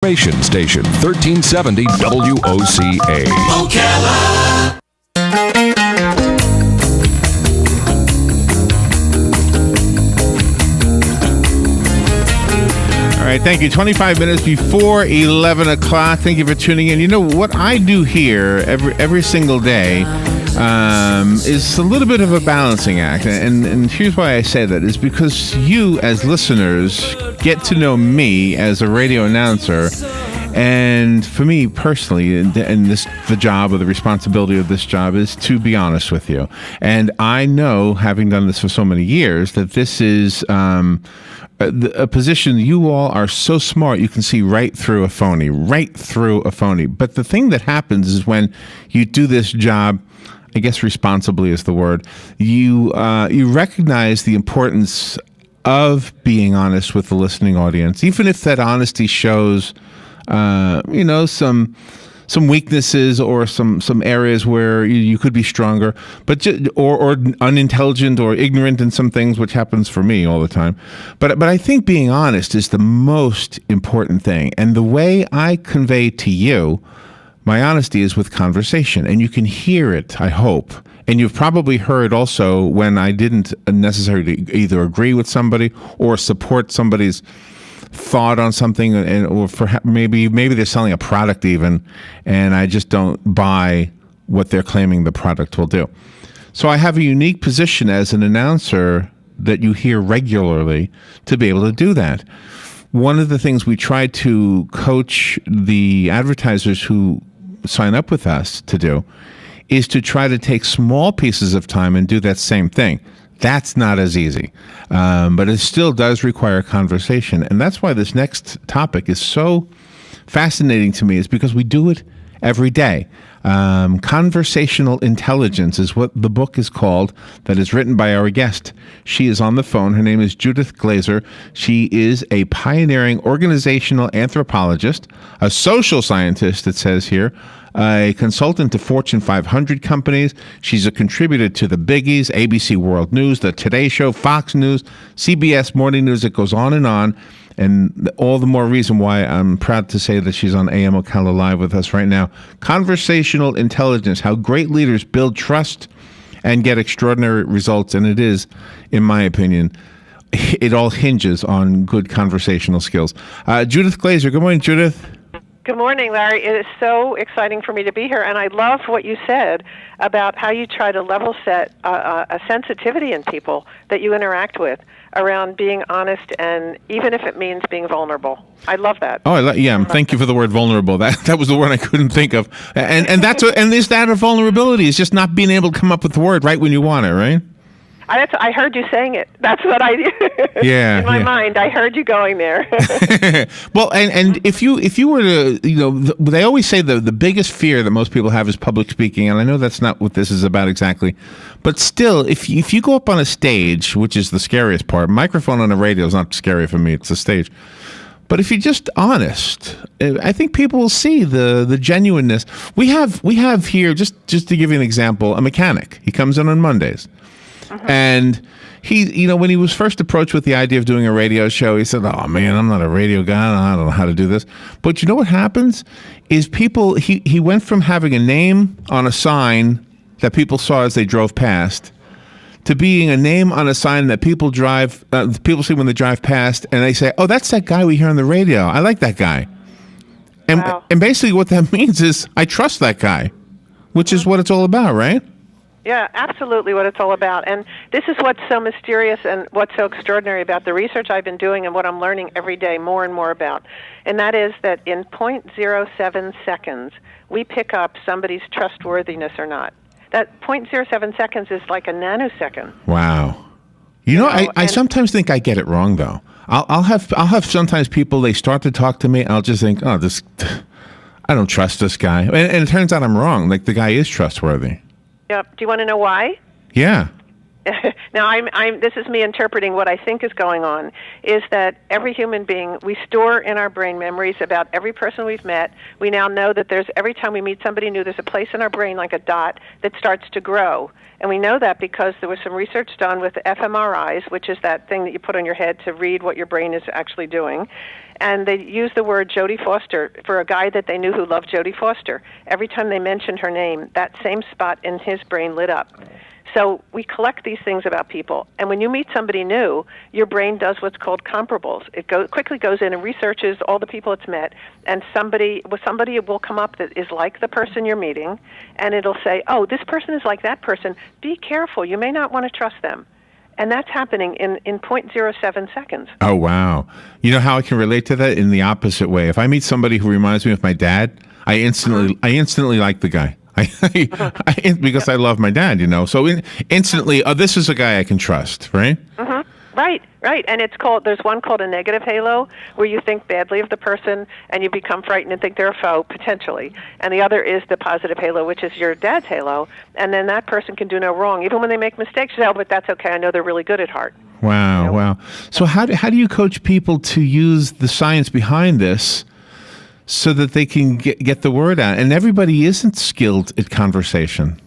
Station 1370 WOCA. Ocala. All right, thank you. 25 minutes before 11 o'clock. Thank you for tuning in. You know, what I do here every single day is a little bit of a balancing act. And here's why I say that, is because you, as listeners, get to know me as a radio announcer. And for me personally, and the job or the responsibility of this job is to be honest with you. And I know, having done this for so many years, that this is a position you all are so smart you can see right through a phony. But the thing that happens is when you do this job, I guess responsibly is the word, you recognize the importance of being honest with the listening audience, even if that honesty shows some weaknesses or some areas where you could be stronger, but or unintelligent or ignorant in some things, which happens for me all the time. But I think being honest is the most important thing. And the way I convey to you my honesty is with conversation, and you can hear it, I hope. And you've probably heard also when I didn't necessarily either agree with somebody or support somebody's thought on something, or for maybe they're selling a product even, and I just don't buy what they're claiming the product will do. So I have a unique position as an announcer that you hear regularly to be able to do that. One of the things we try to coach the advertisers who sign up with us to do is to try to take small pieces of time and do that same thing. That's not as easy, but it still does require conversation. And that's why this next topic is so fascinating to me, is because we do it every day. Conversational intelligence is what the book is called, that is written by our guest. She is on the phone. Her name is Judith Glaser. She is a pioneering organizational anthropologist, a social scientist, it says here, a consultant to Fortune 500 companies. She's a contributor to the biggies, ABC World News, The Today Show, Fox News, CBS Morning News. It goes on. And all the more reason why I'm proud to say that she's on AM Ocala Live with us right now. Conversational intelligence, how great leaders build trust and get extraordinary results. And it is, in my opinion, it all hinges on good conversational skills. Judith Glaser. Good morning, Judith. Good morning, Larry. It is so exciting for me to be here, and I love what you said about how you try to level set a sensitivity in people that you interact with around being honest, and even if it means being vulnerable. I love that. Oh, thank you for the word vulnerable. That was the word I couldn't think of, and is that a vulnerability? It's just not being able to come up with the word right when you want it, right? I heard you saying it. That's what I do. Yeah. In my mind, I heard you going there. Well, and if you were to, they always say the biggest fear that most people have is public speaking, and I know that's not what this is about exactly, but still, if you go up on a stage, which is the scariest part, microphone on a radio is not scary for me, it's the stage. But if you're just honest, I think people will see the genuineness. We have here, just to give you an example, a mechanic. He comes in on Mondays. And he, when he was first approached with the idea of doing a radio show, he said, "Oh man, I'm not a radio guy. I don't know how to do this." But you know what happens is he went from having a name on a sign that people saw as they drove past to being a name on a sign that people see when they drive past, and they say, "Oh, that's that guy we hear on the radio. I like that guy." And Wow. And basically what that means is I trust that guy, which is what it's all about, right? Yeah, absolutely what it's all about. And this is what's so mysterious and what's so extraordinary about the research I've been doing and what I'm learning every day more and more about. And that is that in 0.07 seconds, we pick up somebody's trustworthiness or not. That 0.07 seconds is like a nanosecond. Wow. I sometimes think I get it wrong, though. I'll have sometimes people, they start to talk to me, and I'll just think, I don't trust this guy. And it turns out I'm wrong. Like, the guy is trustworthy. Yep. Do you want to know why? Yeah. now this is me interpreting what I think is going on, is that every human being, we store in our brain memories about every person we've met. We now know that every time we meet somebody new, there's a place in our brain like a dot that starts to grow. And we know that because there was some research done with fMRIs, which is that thing that you put on your head to read what your brain is actually doing. And they used the word Jodie Foster for a guy that they knew who loved Jodie Foster. Every time they mentioned her name, that same spot in his brain lit up. So we collect these things about people, and when you meet somebody new, your brain does what's called comparables. It quickly goes in and researches all the people it's met, and somebody will come up that is like the person you're meeting, and it'll say, oh, this person is like that person. Be careful. You may not want to trust them. And that's happening in 0.07 seconds. Oh, wow. You know how I can relate to that? In the opposite way. If I meet somebody who reminds me of my dad, I instantly like the guy. Because I love my dad, So instantly, this is a guy I can trust, right? Mm-hmm. Right. And there's one called a negative halo, where you think badly of the person and you become frightened and think they're a foe, potentially. And the other is the positive halo, which is your dad's halo. And then that person can do no wrong. Even when they make mistakes, you say, oh, but that's okay. I know they're really good at heart. Wow. So how do you coach people to use the science behind this so that they can get the word out? And everybody isn't skilled at conversation.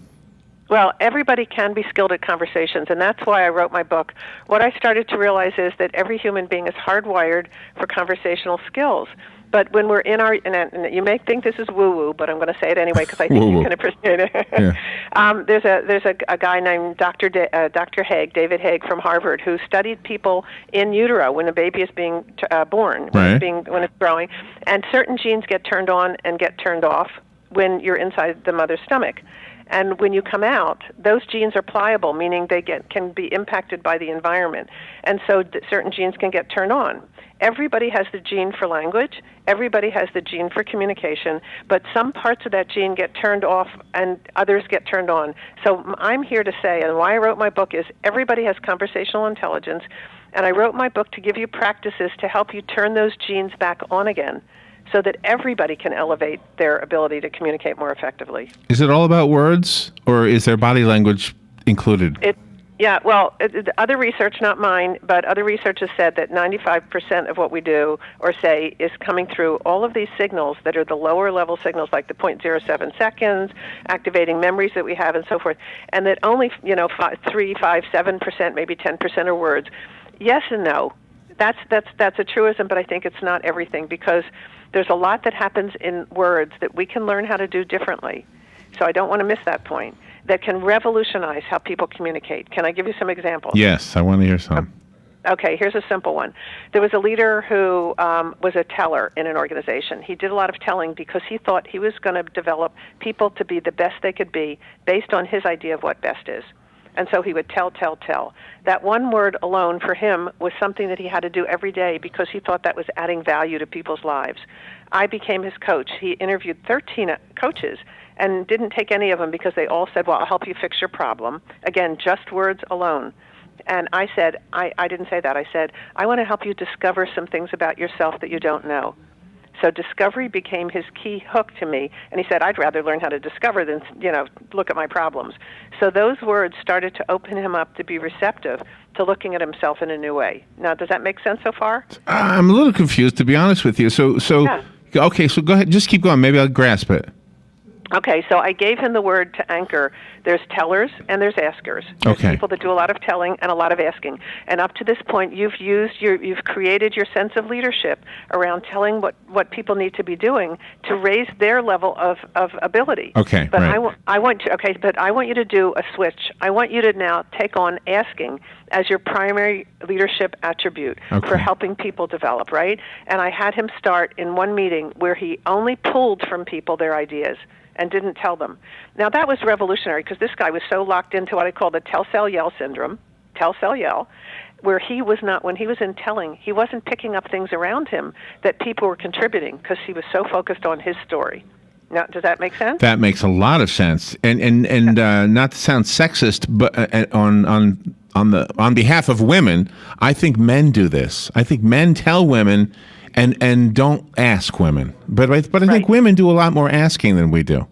Well, everybody can be skilled at conversations, and that's why I wrote my book. What I started to realize is that every human being is hardwired for conversational skills. But when we're in and you may think this is woo-woo, but I'm going to say it anyway because I think you can appreciate it. Yeah. There's a guy named Dr. Haig, David Haig from Harvard, who studied people in utero when a baby is being born, right. when it's growing, and certain genes get turned on and get turned off when you're inside the mother's stomach. And when you come out, those genes are pliable, meaning they can be impacted by the environment. And so certain genes can get turned on. Everybody has the gene for language. Everybody has the gene for communication. But some parts of that gene get turned off and others get turned on. So I'm here to say, and why I wrote my book is everybody has conversational intelligence. And I wrote my book to give you practices to help you turn those genes back on again, so that everybody can elevate their ability to communicate more effectively. Is it all about words, or is there body language included? Other research, not mine, but other research has said that 95% of what we do or say is coming through all of these signals that are the lower level signals, like the 0.07 seconds, activating memories that we have, and so forth, and that only 3, 5, 7%, maybe 10% are words. Yes and no. That's a truism, but I think it's not everything, because there's a lot that happens in words that we can learn how to do differently. So I don't want to miss that point, that can revolutionize how people communicate. Can I give you some examples? Yes, I want to hear some. Okay, here's a simple one. There was a leader who was a teller in an organization. He did a lot of telling because he thought he was going to develop people to be the best they could be based on his idea of what best is. And so he would tell. That one word alone for him was something that he had to do every day because he thought that was adding value to people's lives. I became his coach. He interviewed 13 coaches and didn't take any of them because they all said, well, I'll help you fix your problem. Again, just words alone. And I said, I didn't say that. I said, I want to help you discover some things about yourself that you don't know. So discovery became his key hook to me. And he said, I'd rather learn how to discover than, look at my problems. So those words started to open him up to be receptive to looking at himself in a new way. Now, does that make sense so far? I'm a little confused, to be honest with you. Yeah. Okay, so go ahead. Just keep going. Maybe I'll grasp it. Okay, so I gave him the word to anchor. There's tellers and there's askers. There's people that do a lot of telling and a lot of asking. And up to this point, you've created your sense of leadership around telling what people need to be doing to raise their level of ability. Okay, but right. I want you to do a switch. I want you to now take on asking as your primary leadership attribute for helping people develop, right? And I had him start in one meeting where he only pulled from people their ideas and didn't tell them. Now, that was revolutionary because this guy was so locked into what I call the tell, sell, yell syndrome, tell, sell, yell, where he was not, when he was in telling, he wasn't picking up things around him that people were contributing because he was so focused on his story. Now, does that make sense? That makes a lot of sense. And not to sound sexist, but on behalf of women, I think men do this. I think men tell women and don't ask women. But I think women do a lot more asking than we do.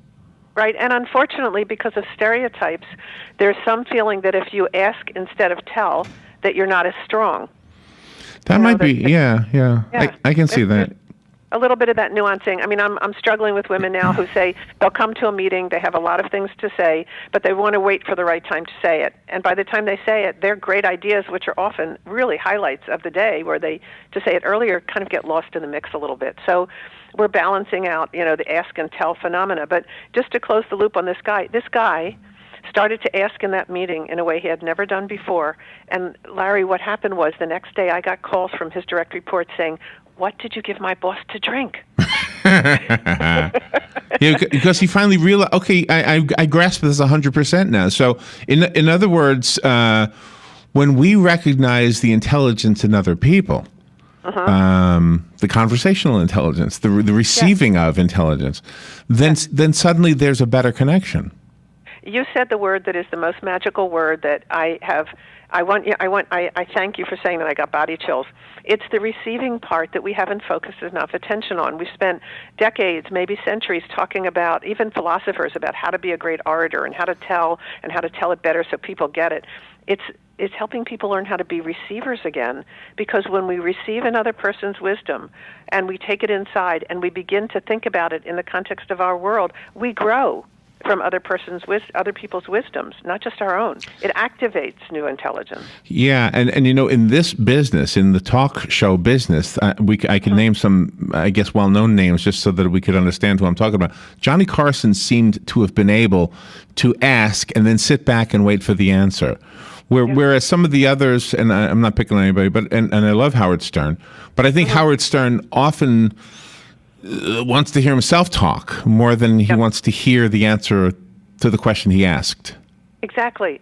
Right, and unfortunately, because of stereotypes, there's some feeling that if you ask instead of tell, that you're not as strong. That might be, yeah. I can see that. A little bit of that nuancing. I mean, I'm struggling with women now who say they'll come to a meeting, they have a lot of things to say, but they want to wait for the right time to say it. And by the time they say it, their great ideas, which are often really highlights of the day, where they, to say it earlier, kind of get lost in the mix a little bit. So we're balancing out, the ask and tell phenomena. But just to close the loop on this guy started to ask in that meeting in a way he had never done before. And Larry, what happened was the next day I got calls from his direct report saying, "What did you give my boss to drink?" Because he finally realized, okay, I grasp this 100% now. So in other words, when we recognize the intelligence in other people, the conversational intelligence, the receiving of intelligence, then suddenly there's a better connection. You said the word that is the most magical word that I have. I thank you for saying that. I got body chills. It's the receiving part that we haven't focused enough attention on. We've spent decades, maybe centuries, talking about, even philosophers, about how to be a great orator and how to tell it better so people get it. It's helping people learn how to be receivers again, because when we receive another person's wisdom and we take it inside and we begin to think about it in the context of our world, we grow from other people's wisdoms, not just our own. It activates new intelligence. Yeah, and in this business, in the talk show business, I can name some, I guess, well-known names just so that we could understand who I'm talking about. Johnny Carson seemed to have been able to ask and then sit back and wait for the answer. Whereas some of the others, and I'm not picking on anybody, but and I love Howard Stern, but I think Howard Stern often wants to hear himself talk more than he wants to hear the answer to the question he asked. Exactly.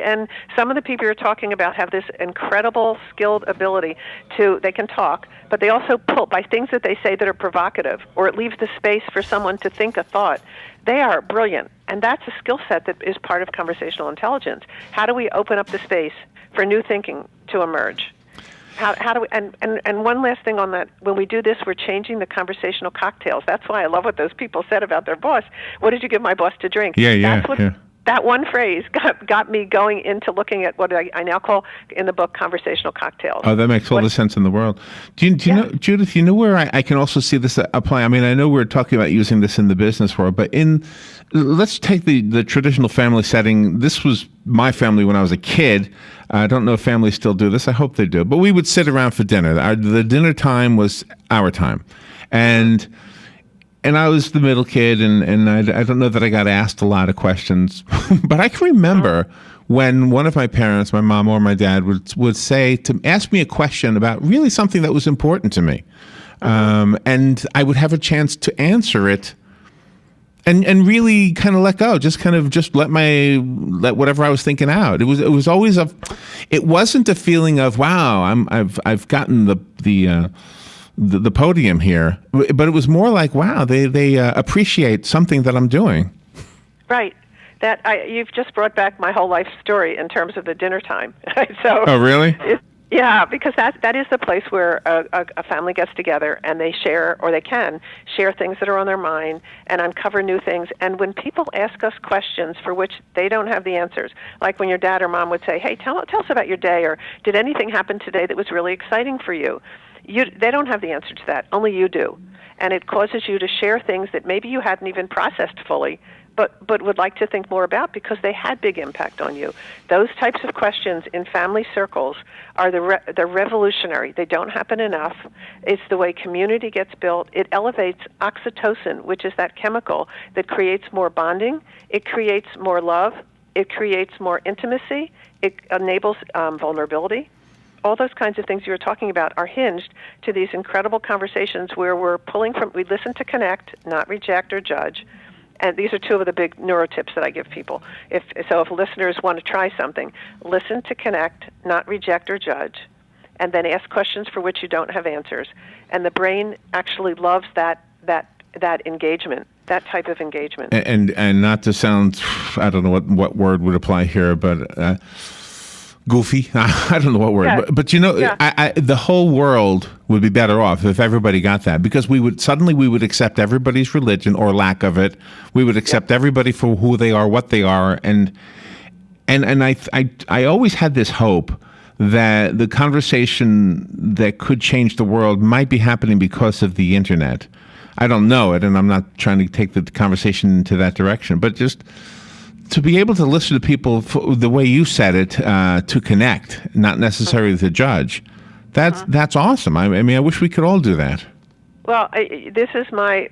And some of the people you're talking about have this incredible skilled ability they can talk, but they also pull by things that they say that are provocative, or it leaves the space for someone to think a thought. They are brilliant, and that's a skill set that is part of conversational intelligence. How do we open up the space for new thinking to emerge? How do we, and one last thing on that, when we do this, we're changing the conversational cocktails. That's why I love what those people said about their boss. What did you give my boss to drink? That one phrase got me going into looking at what I now call in the book conversational cocktails. Oh, that makes all the sense in the world. Do you know, Judith, where I can also see this apply? I mean, I know we're talking about using this in the business world, but let's take the traditional family setting. This was my family when I was a kid. I don't know if families still do this. I hope they do. But we would sit around for dinner. The dinner time was our time. And I was the middle kid, and I don't know that I got asked a lot of questions. But I can remember when one of my parents, my mom or my dad, would say to ask me a question about really something that was important to me. And I would have a chance to answer it and really kind of let go, just let whatever I was thinking out. It was always it wasn't a feeling of, wow, I've gotten the podium here, but it was more like, wow, they appreciate something that I'm doing. Right. You've just brought back my whole life story in terms of the dinner time. So, oh, really? Yeah, because that is the place where a family gets together and they share, or they can share things that are on their mind and uncover new things. And when people ask us questions for which they don't have the answers, like when your dad or mom would say, "Hey, tell us about your day," or "Did anything happen today that was really exciting for you?" They don't have the answer to that. Only you do. And it causes you to share things that maybe you hadn't even processed fully, but would like to think more about because they had big impact on you. Those types of questions in family circles are they're revolutionary. They don't happen enough. It's the way community gets built. It elevates oxytocin, which is that chemical that creates more bonding. It creates more love. It creates more intimacy. It enables vulnerability. All those kinds of things you were talking about are hinged to these incredible conversations where we listen to connect, not reject or judge. And these are two of the big neurotips that I give people. If listeners want to try something, listen to connect, not reject or judge, and then ask questions for which you don't have answers. And the brain actually loves that engagement, that type of engagement. And not to sound, I don't know what word would apply here, but goofy. I don't know what word, Yeah. but you know, Yeah. the whole world would be better off if everybody got that, because we would accept everybody's religion or lack of it. We would accept everybody for who they are, what they are, and I always had this hope that the conversation that could change the world might be happening because of the internet. I don't know it, and I'm not trying to take the conversation into that direction, but just to be able to listen to people the way you said it, to connect, not necessarily to judge. That's awesome. I mean, I wish we could all do that. Well, this is my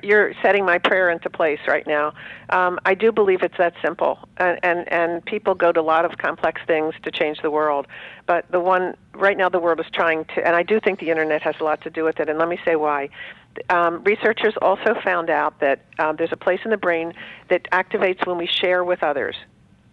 you're setting my prayer into place right now. I do believe it's that simple, and people go to a lot of complex things to change the world. But the one right now, the world is trying to, and I do think the internet has a lot to do with it. And let me say why. Researchers also found out that there's a place in the brain that activates when we share with others.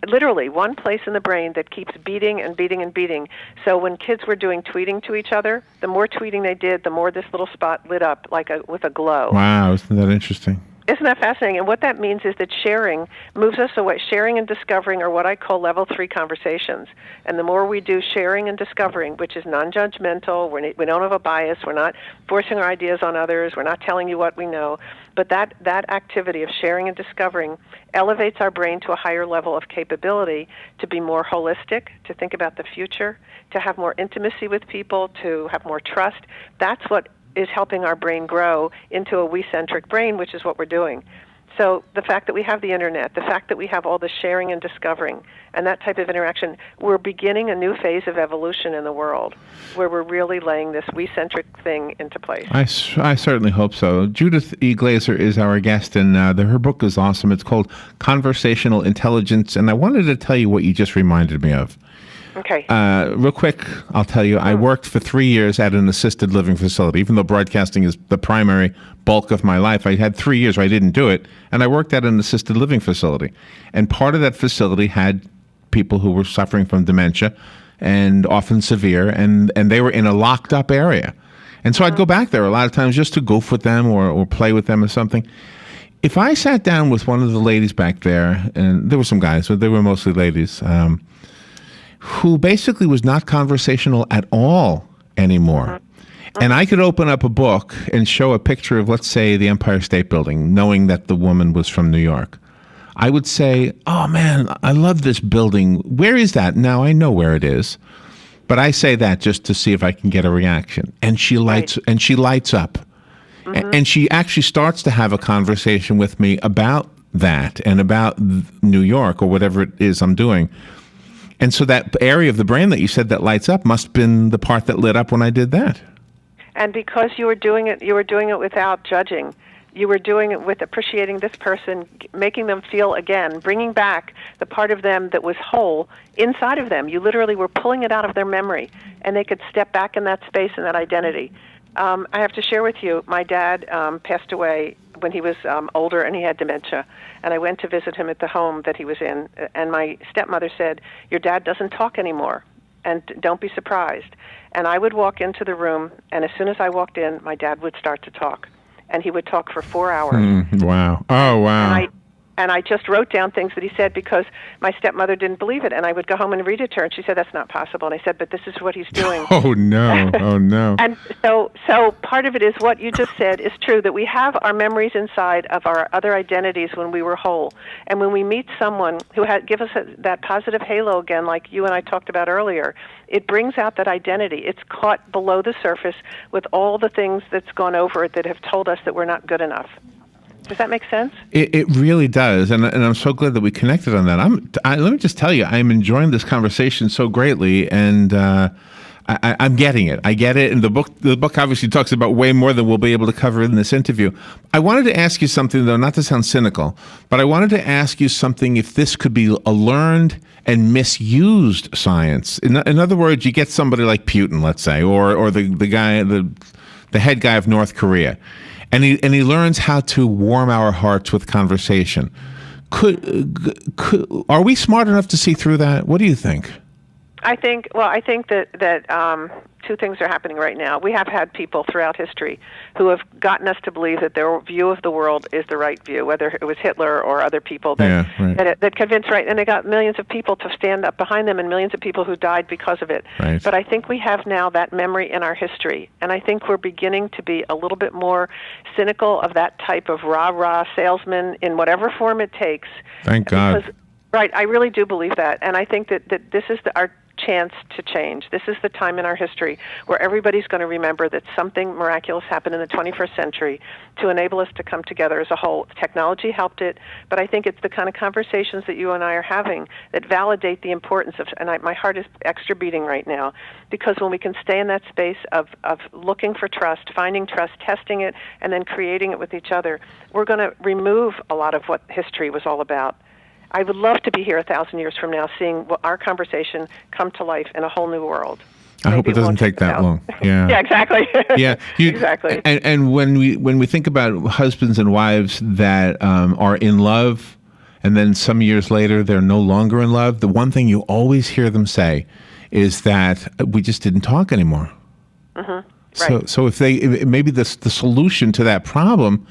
Literally, one place in the brain that keeps beating and beating and beating. So when kids were doing tweeting to each other, the more tweeting they did, the more this little spot lit up with a glow. Wow, isn't that interesting? Isn't that fascinating? And what that means is that sharing moves us away. Sharing and discovering are what I call level 3 conversations. And the more we do sharing and discovering, which is non-judgmental, we don't have a bias, we're not forcing our ideas on others, we're not telling you what we know, but that activity of sharing and discovering elevates our brain to a higher level of capability to be more holistic, to think about the future, to have more intimacy with people, to have more trust. That's what is helping our brain grow into a we-centric brain, which is what we're doing. So the fact that we have the internet, the fact that we have all the sharing and discovering, and that type of interaction, we're beginning a new phase of evolution in the world where we're really laying this we-centric thing into place. I certainly hope so. Judith E. Glaser is our guest, and her book is awesome. It's called Conversational Intelligence, and I wanted to tell you what you just reminded me of. Okay. Real quick, I'll tell you, I worked for 3 years at an assisted living facility. Even though broadcasting is the primary bulk of my life, I had 3 years where I didn't do it, and I worked at an assisted living facility. And part of that facility had people who were suffering from dementia, and often severe, and they were in a locked-up area. And so I'd go back there a lot of times just to goof with them or play with them or something. If I sat down with one of the ladies back there, and there were some guys, but they were mostly ladies, who basically was not conversational at all anymore. And I could open up a book and show a picture of, let's say, the Empire State Building, knowing that the woman was from New York. I would say, oh man, I love this building. Where is that? Now I know where it is. But I say that just to see if I can get a reaction. And she lights up. And she actually starts to have a conversation with me about that and about New York or whatever it is I'm doing. And so that area of the brain that you said that lights up must have been the part that lit up when I did that. And because you were doing it without judging. You were doing it with appreciating this person, making them feel again, bringing back the part of them that was whole inside of them. You literally were pulling it out of their memory, and they could step back in that space and that identity. I have to share with you, my dad passed away when he was older, and he had dementia. And I went to visit him at the home that he was in, and my stepmother said, "Your dad doesn't talk anymore, and don't be surprised." And I would walk into the room, and as soon as I walked in, my dad would start to talk. And he would talk for 4 hours. Wow. Oh, wow. And I just wrote down things that he said because my stepmother didn't believe it. And I would go home and read it to her, and she said, "That's not possible." And I said, "But this is what he's doing." Oh, no. Oh, no. And so part of it is what you just said is true, that we have our memories inside of our other identities when we were whole. And when we meet someone who give us that positive halo again, like you and I talked about earlier, it brings out that identity. It's caught below the surface with all the things that's gone over it that have told us that we're not good enough. Does that make sense? It really does, and I'm so glad that we connected on that. Let me just tell you, I'm enjoying this conversation so greatly, and I'm getting it. I get it, and the book obviously talks about way more than we'll be able to cover in this interview. I wanted to ask you something, though, not to sound cynical, but I wanted to ask you something if this could be a learned and misused science. In other words, you get somebody like Putin, let's say, or the guy, the head guy of North Korea. And he learns how to warm our hearts with conversation. Are we smart enough to see through that? What do you think? I think that two things are happening right now. We have had people throughout history who have gotten us to believe that their view of the world is the right view, whether it was Hitler or other people that convinced right, and they got millions of people to stand up behind them and millions of people who died because of it. Right. But I think we have now that memory in our history, and I think we're beginning to be a little bit more cynical of that type of rah-rah salesman in whatever form it takes. Thank God. Because, right, I really do believe that, and I think that this is our chance to change. This is the time in our history where everybody's going to remember that something miraculous happened in the 21st century to enable us to come together as a whole. Technology helped it, but I think it's the kind of conversations that you and I are having that validate the importance of, and my heart is extra beating right now, because when we can stay in that space of looking for trust, finding trust, testing it, and then creating it with each other, we're going to remove a lot of what history was all about. I would love to be here 1,000 years from now seeing our conversation come to life in a whole new world. I hope it doesn't take that long. Yeah. Yeah, exactly. Yeah, exactly. And when we think about husbands and wives that are in love, and then some years later they're no longer in love, the one thing you always hear them say is that we just didn't talk anymore. Mm-hmm. Right. So if maybe the solution to that problem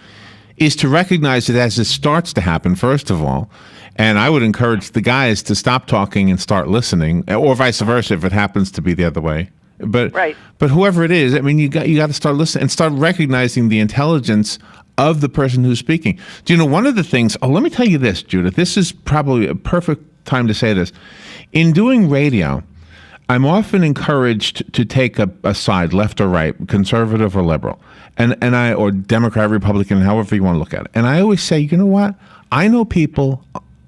is to recognize it as it starts to happen, first of all. And I would encourage the guys to stop talking and start listening, or vice versa if it happens to be the other way. But whoever it is, I mean, you got to start listening and start recognizing the intelligence of the person who's speaking. Do you know one of the things? Oh, let me tell you this, Judith. This is probably a perfect time to say this. In doing radio, I'm often encouraged to take a side, left or right, conservative or liberal, or Democrat, Republican, however you want to look at it. And I always say, you know what? I know people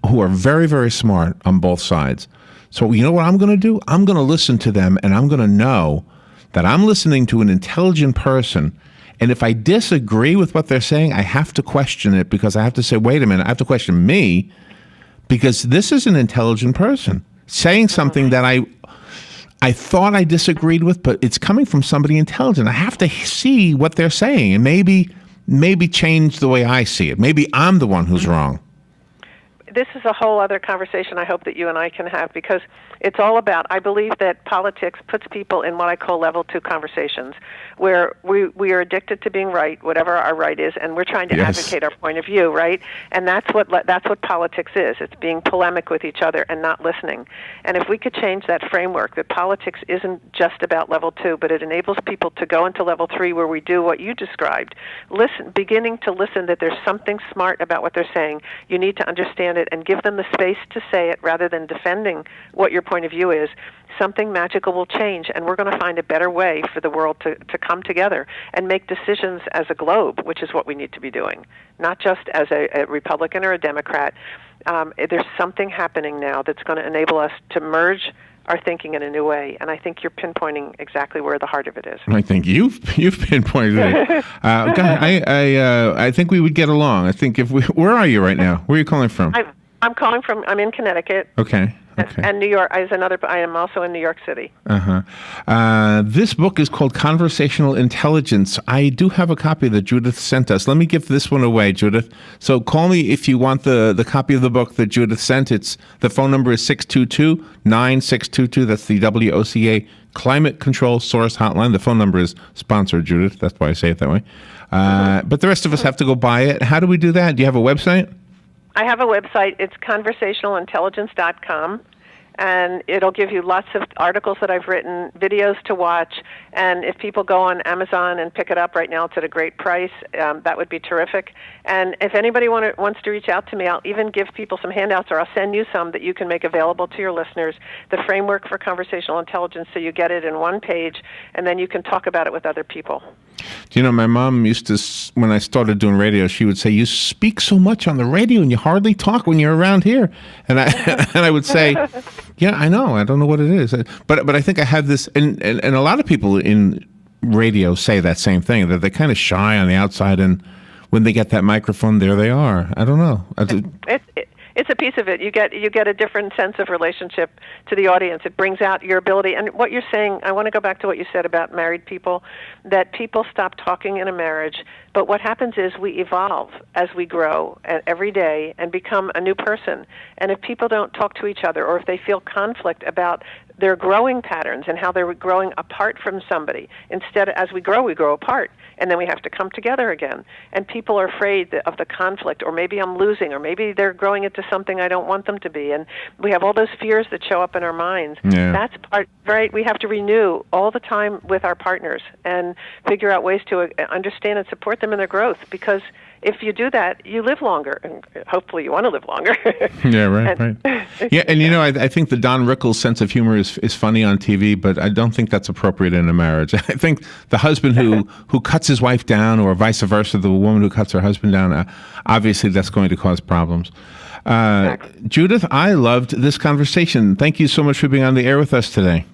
who are very, very smart on both sides. So you know what I'm going to do? I'm going to listen to them, and I'm going to know that I'm listening to an intelligent person. And if I disagree with what they're saying, I have to question it, because I have to say, wait a minute, I have to question me, because this is an intelligent person saying something that I thought I disagreed with, but it's coming from somebody intelligent. I have to see what they're saying and maybe change the way I see it. Maybe I'm the one who's wrong. This is a whole other conversation I hope that you and I can have, because it's all about, I believe that politics puts people in what I call level 2 conversations, where we are addicted to being right, whatever our right is, and we're trying to advocate our point of view, right? And that's what politics is. It's being polemic with each other and not listening. And if we could change that framework, that politics isn't just about level 2, but it enables people to go into level 3, where we do what you described, beginning to listen, that there's something smart about what they're saying. You need to understand it and give them the space to say it rather than defending what your point of view is. Something magical will change, and we're going to find a better way for the world to come together and make decisions as a globe, which is what we need to be doing, not just as a Republican or a Democrat. There's something happening now that's going to enable us to merge our thinking in a new way, and I think you're pinpointing exactly where the heart of it is. I think you've pinpointed it. God, I think we would get along. I think where are you right now? Where are you calling from? I'm in Connecticut. Okay. And New York. I am also in New York City. This book is called Conversational Intelligence. I do have a copy that Judith sent us. Let me give this one away, Judith. So call me if you want the copy of the book that Judith sent. The phone number is 622-9622. That's the WOCA Climate Control Source Hotline. The phone number is sponsored, Judith. That's why I say it that way. But the rest of us have to go buy it. How do we do that? Do you have a website? I have a website. It's conversationalintelligence.com, and it'll give you lots of articles that I've written, videos to watch, and if people go on Amazon and pick it up right now, it's at a great price. That would be terrific. And if anybody wants to reach out to me, I'll even give people some handouts, or I'll send you some that you can make available to your listeners, the framework for conversational intelligence, so you get it in one page, and then you can talk about it with other people. Do you know, my mom used to, when I started doing radio, she would say, you speak so much on the radio and you hardly talk when you're around here. And I would say, yeah, I know. I don't know what it is. But I think I have this, and a lot of people in radio say that same thing, that they're kind of shy on the outside, and when they get that microphone, there they are. I don't know. It's a piece of it. You get a different sense of relationship to the audience. It brings out your ability. And what you're saying, I want to go back to what you said about married people, that people stop talking in a marriage. But what happens is we evolve as we grow every day and become a new person. And if people don't talk to each other, or if they feel conflict about their growing patterns and how they're growing apart from somebody. Instead, as we grow apart, and then we have to come together again. And people are afraid of the conflict, or maybe I'm losing, or maybe they're growing into something I don't want them to be. And we have all those fears that show up in our minds. Yeah. That's part, right? We have to renew all the time with our partners and figure out ways to understand and support them in their growth, because if you do that, you live longer, and hopefully you want to live longer. Yeah, right. Yeah, and I think the Don Rickles sense of humor is funny on TV, but I don't think that's appropriate in a marriage. I think the husband who cuts his wife down, or vice versa, the woman who cuts her husband down, obviously that's going to cause problems. Exactly. Judith, I loved this conversation. Thank you so much for being on the air with us today.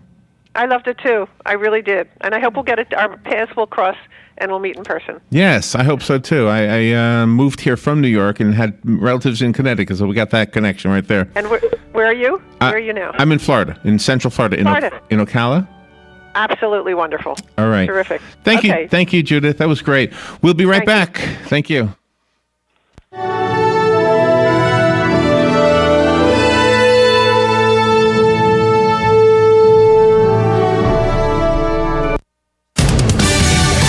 I loved it too. I really did, and I hope we'll get it. Our paths will cross, and we'll meet in person. Yes, I hope so too. I moved here from New York and had relatives in Connecticut, so we got that connection right there. And where are you? Where are you now? I'm in Florida, in Central Florida, in Ocala. Absolutely wonderful. All right. Terrific. Thank you, Judith. That was great. We'll be right back. Thank you.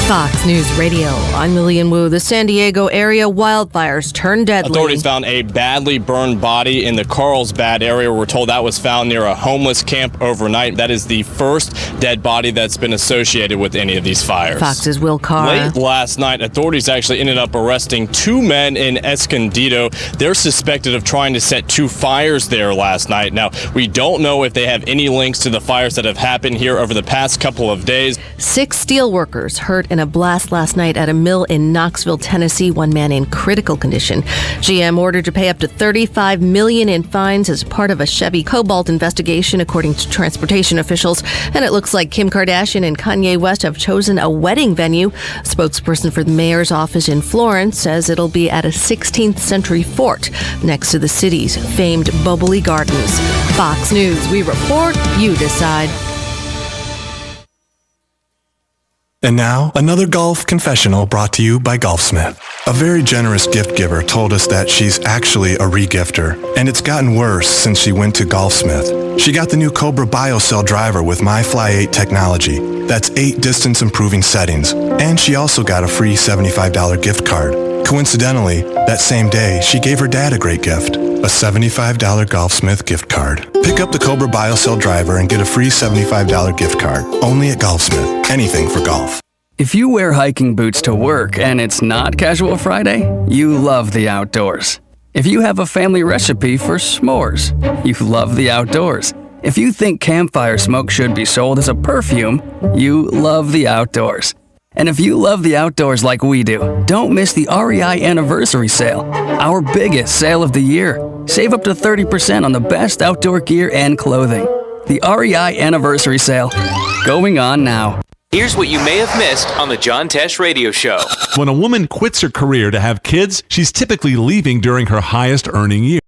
Fox News Radio. I'm Lillian Wu. The San Diego area wildfires turned deadly. Authorities found a badly burned body in the Carlsbad area. We're told that was found near a homeless camp overnight. That is the first dead body that's been associated with any of these fires. Fox's Will Carr. Late last night, authorities actually ended up arresting two men in Escondido. They're suspected of trying to set two fires there last night. Now, we don't know if they have any links to the fires that have happened here over the past couple of days. 6 steel workers hurt in a blast last night at a mill in Knoxville, Tennessee. One man in critical condition. GM ordered to pay up to $35 million in fines as part of a Chevy Cobalt investigation, according to transportation officials. And it looks like Kim Kardashian and Kanye West have chosen a wedding venue. A spokesperson for the mayor's office in Florence says it'll be at a 16th century fort next to the city's famed bubbly gardens. Fox News, we report, you decide. And now, another golf confessional brought to you by Golfsmith. A very generous gift giver told us that she's actually a re-gifter, and it's gotten worse since she went to Golfsmith. She got the new Cobra BioCell driver with MyFly 8 technology. That's 8 distance-improving settings, and she also got a free $75 gift card. Coincidentally, that same day, she gave her dad a great gift, a $75 Golfsmith gift card. Pick up the Cobra BioCell driver and get a free $75 gift card, only at Golfsmith. Anything for golf. If you wear hiking boots to work and it's not Casual Friday, you love the outdoors. If you have a family recipe for s'mores, you love the outdoors. If you think campfire smoke should be sold as a perfume, you love the outdoors. And if you love the outdoors like we do, don't miss the REI Anniversary Sale, our biggest sale of the year. Save up to 30% on the best outdoor gear and clothing. The REI Anniversary Sale, going on now. Here's what you may have missed on the John Tesh Radio Show. When a woman quits her career to have kids, she's typically leaving during her highest earning year.